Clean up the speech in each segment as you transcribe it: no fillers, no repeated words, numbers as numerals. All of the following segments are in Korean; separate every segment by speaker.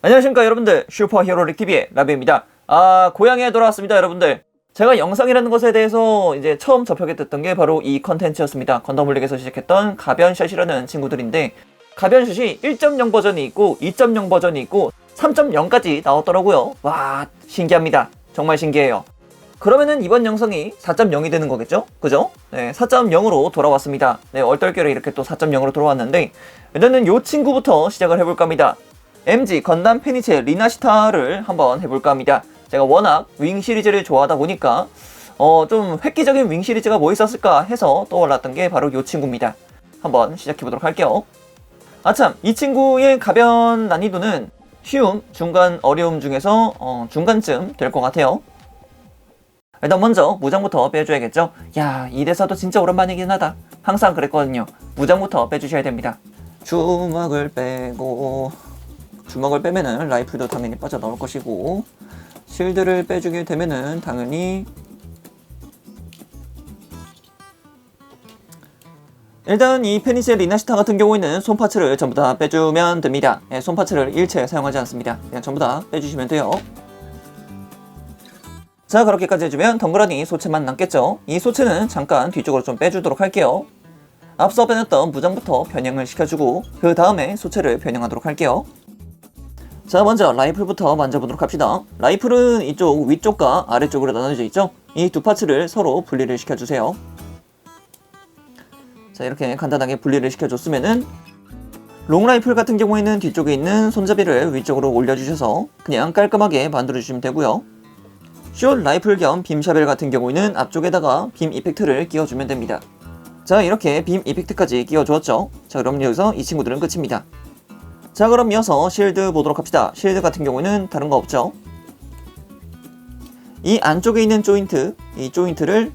Speaker 1: 안녕하십니까 여러분들, 슈퍼히어로릭TV의 라비입니다. 고향에 돌아왔습니다 여러분들. 제가 영상이라는 것에 대해서 이제 처음 접하게 됐던 게 바로 이 컨텐츠였습니다. 건담올릭에서 시작했던 가변샷이라는 친구들인데, 가변샷이 1.0 버전이 있고 2.0 버전이 있고 3.0까지 나왔더라고요. 와, 신기합니다. 정말 신기해요. 그러면은 이번 영상이 4.0이 되는 거겠죠? 그죠? 네, 4.0으로 돌아왔습니다. 네, 얼떨결에 이렇게 또 4.0으로 돌아왔는데, 일단은 요 친구부터 시작을 해볼까 합니다. MG 건담 페니체 리나시타를 한번 해볼까 합니다. 제가 워낙 윙 시리즈를 좋아하다 보니까 좀 획기적인 윙 시리즈가 뭐 있었을까 해서 떠올랐던 게 바로 요 친구입니다. 한번 시작해보도록 할게요. 아참, 이 친구의 가변 난이도는 쉬움, 중간 어려움 중에서 중간쯤 될 것 같아요. 일단 먼저 무장부터 빼줘야겠죠. 야, 이 대사도 진짜 오랜만이긴 하다. 항상 그랬거든요. 무장부터 빼주셔야 됩니다. 주먹을 빼고, 주먹을 빼면은 라이플도 당연히 빠져나올 것이고, 실드를 빼주게 되면은 당연히 일단 이 페니체 리나시타 같은 경우에는 손파츠를 전부 다 빼주면 됩니다. 네, 손파츠를 일체 사용하지 않습니다. 그냥 전부 다 빼주시면 돼요. 자, 그렇게까지 해주면 덩그러니 소체만 남겠죠. 이 소체는 잠깐 뒤쪽으로 좀 빼주도록 할게요. 앞서 빼냈던 무장부터 변형을 시켜주고 그 다음에 소체를 변형하도록 할게요. 자, 먼저 라이플부터 만져보도록 합시다. 라이플은 이쪽 위쪽과 아래쪽으로 나눠져 있죠. 이 두 파츠를 서로 분리를 시켜주세요. 자, 이렇게 간단하게 분리를 시켜줬으면은 롱라이플 같은 경우에는 뒤쪽에 있는 손잡이를 위쪽으로 올려주셔서 그냥 깔끔하게 만들어주시면 되고요. 숏 라이플 겸 빔 샤벨 같은 경우에는 앞쪽에다가 빔 이펙트를 끼워주면 됩니다. 자, 이렇게 빔 이펙트까지 끼워주었죠. 자, 그럼 여기서 이 친구들은 끝입니다. 자, 그럼 이어서 실드 보도록 합시다. 실드 같은 경우는 다른 거 없죠. 이 안쪽에 있는 조인트, 이 조인트를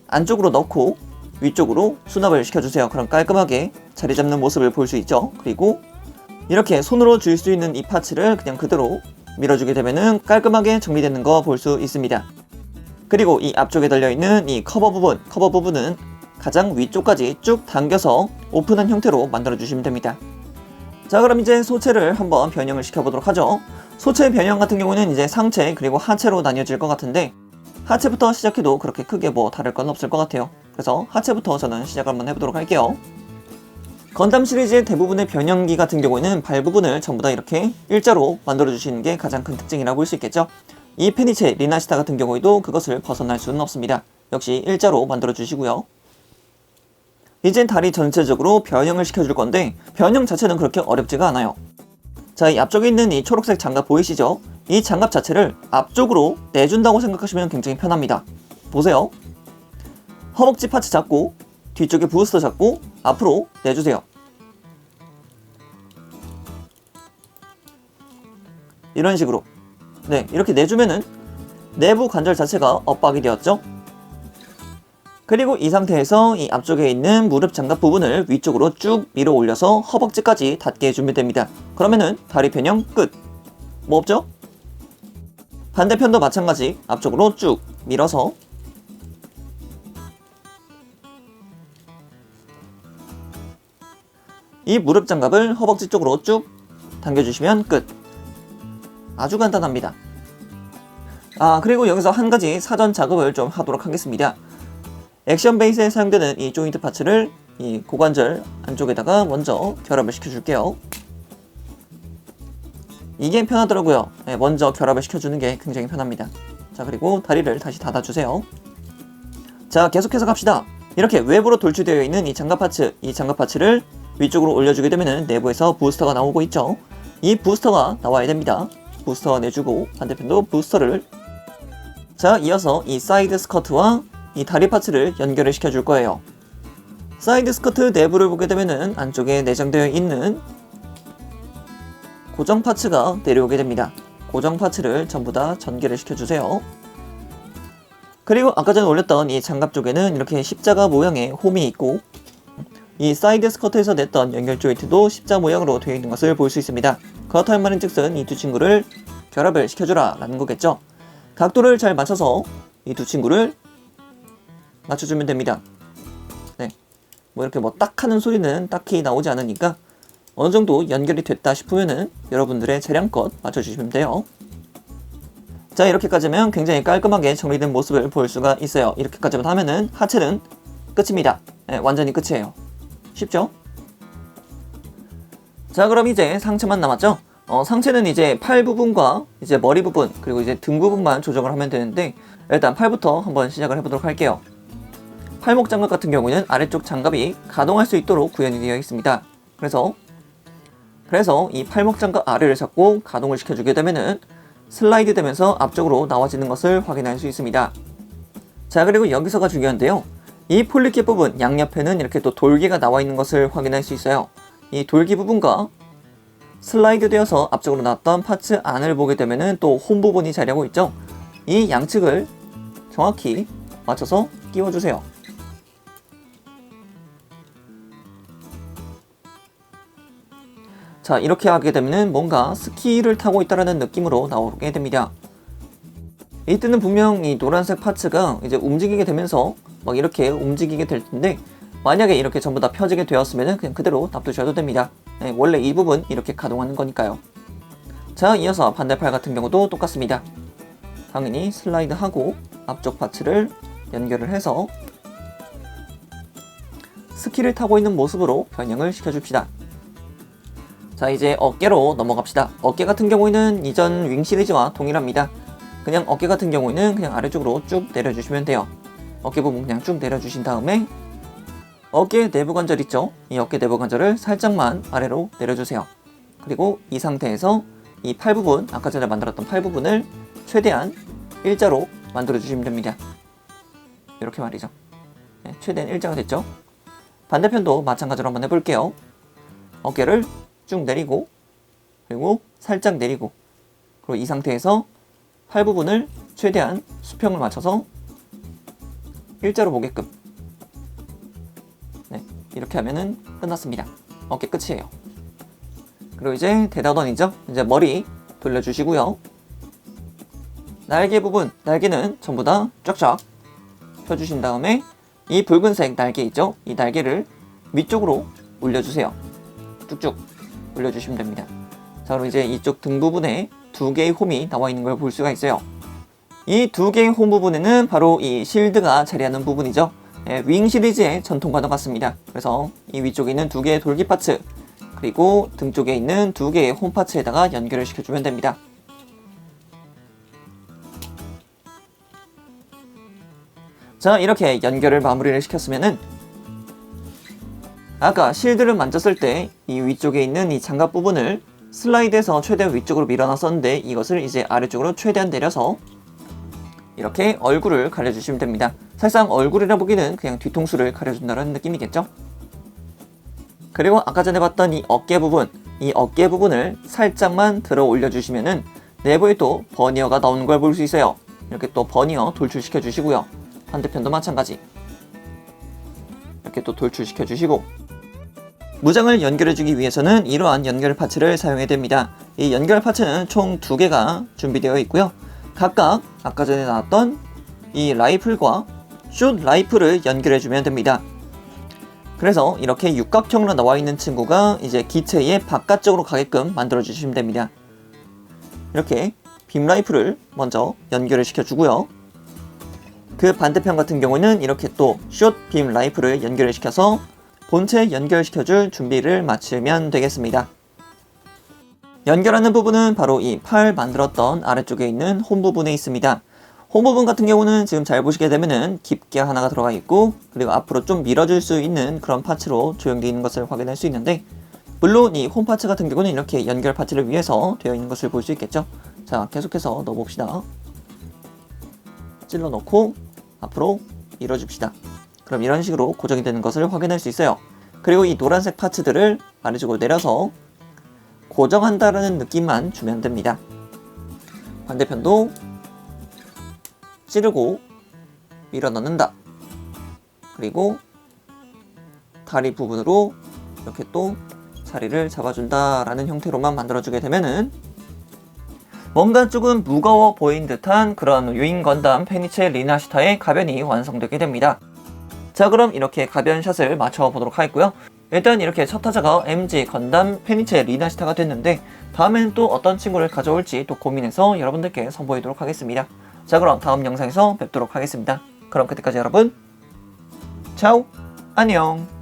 Speaker 1: 안쪽으로 넣고 위쪽으로 수납을 시켜주세요. 그럼 깔끔하게 자리 잡는 모습을 볼 수 있죠. 그리고 이렇게 손으로 줄 수 있는 이 파츠를 그냥 그대로 밀어주게 되면은 깔끔하게 정리되는 거 볼 수 있습니다. 그리고 이 앞쪽에 달려있는 이 커버 부분은 가장 위쪽까지 쭉 당겨서 오픈한 형태로 만들어주시면 됩니다. 자, 그럼 이제 소체를 한번 변형을 시켜보도록 하죠. 소체 변형 같은 경우는 이제 상체 그리고 하체로 나뉘어질 것 같은데, 하체부터 시작해도 그렇게 크게 뭐 다를 건 없을 것 같아요. 그래서 하체부터 저는 시작을 한번 해보도록 할게요. 건담 시리즈의 대부분의 변형기 같은 경우에는 발 부분을 전부 다 이렇게 일자로 만들어주시는 게 가장 큰 특징이라고 볼 수 있겠죠. 이 페니체 리나시타 같은 경우에도 그것을 벗어날 수는 없습니다. 역시 일자로 만들어주시고요. 이젠 다리 전체적으로 변형을 시켜줄 건데, 변형 자체는 그렇게 어렵지가 않아요. 자, 이 앞쪽에 있는 이 초록색 장갑 보이시죠? 이 장갑 자체를 앞쪽으로 내준다고 생각하시면 굉장히 편합니다. 보세요. 허벅지 파츠 잡고 뒤쪽에 부스터 잡고 앞으로 내주세요. 이런 식으로. 네, 이렇게 내주면은 내부 관절 자체가 엇박이 되었죠. 그리고 이 상태에서 이 앞쪽에 있는 무릎 장갑 부분을 위쪽으로 쭉 밀어 올려서 허벅지까지 닿게 해주면 됩니다. 그러면은 다리 변형 끝. 뭐 없죠? 반대편도 마찬가지 앞쪽으로 쭉 밀어서 이 무릎 장갑을 허벅지 쪽으로 쭉 당겨주시면 끝. 아주 간단합니다. 그리고 여기서 한 가지 사전 작업을 좀 하도록 하겠습니다. 액션 베이스에 사용되는 이 조인트 파츠를 이 고관절 안쪽에다가 먼저 결합을 시켜줄게요. 이게 편하더라고요. 네, 먼저 결합을 시켜주는 게 굉장히 편합니다. 자, 그리고 다리를 다시 닫아주세요. 자, 계속해서 갑시다. 이렇게 외부로 돌출되어 있는 이 장갑 파츠, 이 장갑 파츠를 위쪽으로 올려주게 되면 내부에서 부스터가 나오고 있죠. 이 부스터가 나와야 됩니다. 부스터 내주고 반대편도 부스터를. 자, 이어서 이 사이드 스커트와 이 다리 파츠를 연결을 시켜줄 거예요. 사이드 스커트 내부를 보게 되면은 안쪽에 내장되어 있는 고정 파츠가 내려오게 됩니다. 고정 파츠를 전부 다 전개를 시켜주세요. 그리고 아까 전에 올렸던 이 장갑 쪽에는 이렇게 십자가 모양의 홈이 있고, 이 사이드 스커트에서 냈던 연결 조인트도 십자 모양으로 되어 있는 것을 볼 수 있습니다. 그렇다면 말인즉슨 이 두 친구를 결합을 시켜주라 라는 거겠죠. 각도를 잘 맞춰서 이 두 친구를 맞춰주면 됩니다. 네, 뭐 이렇게 뭐 딱 하는 소리는 딱히 나오지 않으니까 어느 정도 연결이 됐다 싶으면은 여러분들의 재량껏 맞춰주시면 돼요. 자, 이렇게까지면 굉장히 깔끔하게 정리된 모습을 볼 수가 있어요. 이렇게까지만 하면은 하체는 끝입니다. 네, 완전히 끝이에요. 쉽죠? 자, 그럼 이제 상체만 남았죠? 상체는 이제 팔 부분과 이제 머리 부분 그리고 이제 등 부분만 조정을 하면 되는데, 일단 팔부터 한번 시작을 해보도록 할게요. 팔목 장갑 같은 경우는 아래쪽 장갑이 가동할 수 있도록 구현이 되어 있습니다. 그래서 이 팔목 장갑 아래를 잡고 가동을 시켜주게 되면은 슬라이드 되면서 앞쪽으로 나와지는 것을 확인할 수 있습니다. 자, 그리고 여기서가 중요한데요. 이 폴리캡 부분 양옆에는 이렇게 또 돌기가 나와 있는 것을 확인할 수 있어요. 이 돌기 부분과 슬라이드 되어서 앞쪽으로 나왔던 파츠 안을 보게 되면은 또 홈 부분이 자리하고 있죠. 이 양측을 정확히 맞춰서 끼워주세요. 자, 이렇게 하게 되면 뭔가 스키를 타고 있다는 느낌으로 나오게 됩니다. 이때는 분명 이 노란색 파츠가 이제 움직이게 되면서 막 이렇게 움직이게 될 텐데, 만약에 이렇게 전부 다 펴지게 되었으면 그냥 그대로 놔두셔도 됩니다. 네, 원래 이 부분 이렇게 가동하는 거니까요. 자, 이어서 반대팔 같은 경우도 똑같습니다. 당연히 슬라이드하고 앞쪽 파츠를 연결을 해서 스키를 타고 있는 모습으로 변형을 시켜줍시다. 자, 이제 어깨로 넘어갑시다. 어깨 같은 경우에는 이전 윙 시리즈와 동일합니다. 그냥 어깨 같은 경우에는 그냥 아래쪽으로 쭉 내려주시면 돼요. 어깨 부분 그냥 쭉 내려주신 다음에 어깨 내부 관절 있죠? 이 어깨 내부 관절을 살짝만 아래로 내려주세요. 그리고 이 상태에서 이 팔 부분, 아까 전에 만들었던 팔 부분을 최대한 일자로 만들어주시면 됩니다. 이렇게 말이죠. 네, 최대한 일자가 됐죠? 반대편도 마찬가지로 한번 해볼게요. 어깨를 쭉 내리고, 그리고 살짝 내리고, 그리고 이 상태에서 팔 부분을 최대한 수평을 맞춰서 일자로 보게끔, 네, 이렇게 하면은 끝났습니다. 어깨 끝이에요. 그리고 이제 대다던이죠. 이제 머리 돌려주시고요. 날개 부분, 날개는 전부 다 쫙쫙 펴주신 다음에 이 붉은색 날개 있죠? 이 날개를 위쪽으로 올려주세요. 쭉쭉 올려주시면 됩니다. 자, 그럼 이제 이쪽 등 부분에 두 개의 홈이 나와 있는 걸 볼 수가 있어요. 이 두 개의 홈 부분에는 바로 이 실드가 자리하는 부분이죠. 예, 윙 시리즈의 전통과도 같습니다. 그래서 이 위쪽에 있는 두 개의 돌기 파츠, 그리고 등 쪽에 있는 두 개의 홈 파츠에다가 연결을 시켜주면 됩니다. 자, 이렇게 연결을 마무리를 시켰으면은 아까 실드를 만졌을 때 이 위쪽에 있는 이 장갑 부분을 슬라이드해서 최대한 위쪽으로 밀어놨었는데, 이것을 이제 아래쪽으로 최대한 내려서 이렇게 얼굴을 가려주시면 됩니다. 사실상 얼굴이라 보기는 그냥 뒤통수를 가려준다는 느낌이겠죠? 그리고 아까 전에 봤던 이 어깨 부분, 이 어깨 부분을 살짝만 들어 올려주시면은 내부에 또 버니어가 나오는 걸 볼 수 있어요. 이렇게 또 버니어 돌출시켜 주시고요. 반대편도 마찬가지. 이렇게 또 돌출시켜 주시고, 무장을 연결해주기 위해서는 이러한 연결 파츠를 사용해야 됩니다. 이 연결 파츠는 총 2개가 준비되어 있고요. 각각 아까 전에 나왔던 이 라이플과 숏 라이플을 연결해주면 됩니다. 그래서 이렇게 육각형으로 나와 있는 친구가 이제 기체의 바깥쪽으로 가게끔 만들어 주시면 됩니다. 이렇게 빔 라이플을 먼저 연결을 시켜주고요. 그 반대편 같은 경우는 이렇게 또 숏 빔 라이플을 연결을 시켜서 본체 연결시켜줄 준비를 마치면 되겠습니다. 연결하는 부분은 바로 이 팔 만들었던 아래쪽에 있는 홈 부분에 있습니다. 홈 부분 같은 경우는 지금 잘 보시게 되면은 깊게 하나가 들어가 있고, 그리고 앞으로 좀 밀어줄 수 있는 그런 파츠로 조형되어 있는 것을 확인할 수 있는데, 물론 이 홈 파츠 같은 경우는 이렇게 연결 파츠를 위해서 되어 있는 것을 볼 수 있겠죠. 자, 계속해서 넣어봅시다. 찔러 넣고 앞으로 밀어줍시다. 그럼 이런 식으로 고정이 되는 것을 확인할 수 있어요. 그리고 이 노란색 파츠들을 아래쪽으로 내려서 고정한다라는 느낌만 주면 됩니다. 반대편도 찌르고 밀어 넣는다. 그리고 다리 부분으로 이렇게 또 자리를 잡아준다라는 형태로만 만들어주게 되면은 뭔가 조금 무거워 보인 듯한 그런 유인 건담 페니체 리나시타의 가변이 완성되게 됩니다. 자, 그럼 이렇게 가변 샷을 맞춰보도록 하겠고요. 일단 이렇게 첫 타자가 MG, 건담, 페니체, 리나시타가 됐는데 다음에는 또 어떤 친구를 가져올지 또 고민해서 여러분들께 선보이도록 하겠습니다. 자, 그럼 다음 영상에서 뵙도록 하겠습니다. 그럼 그때까지 여러분, 차오, 안녕.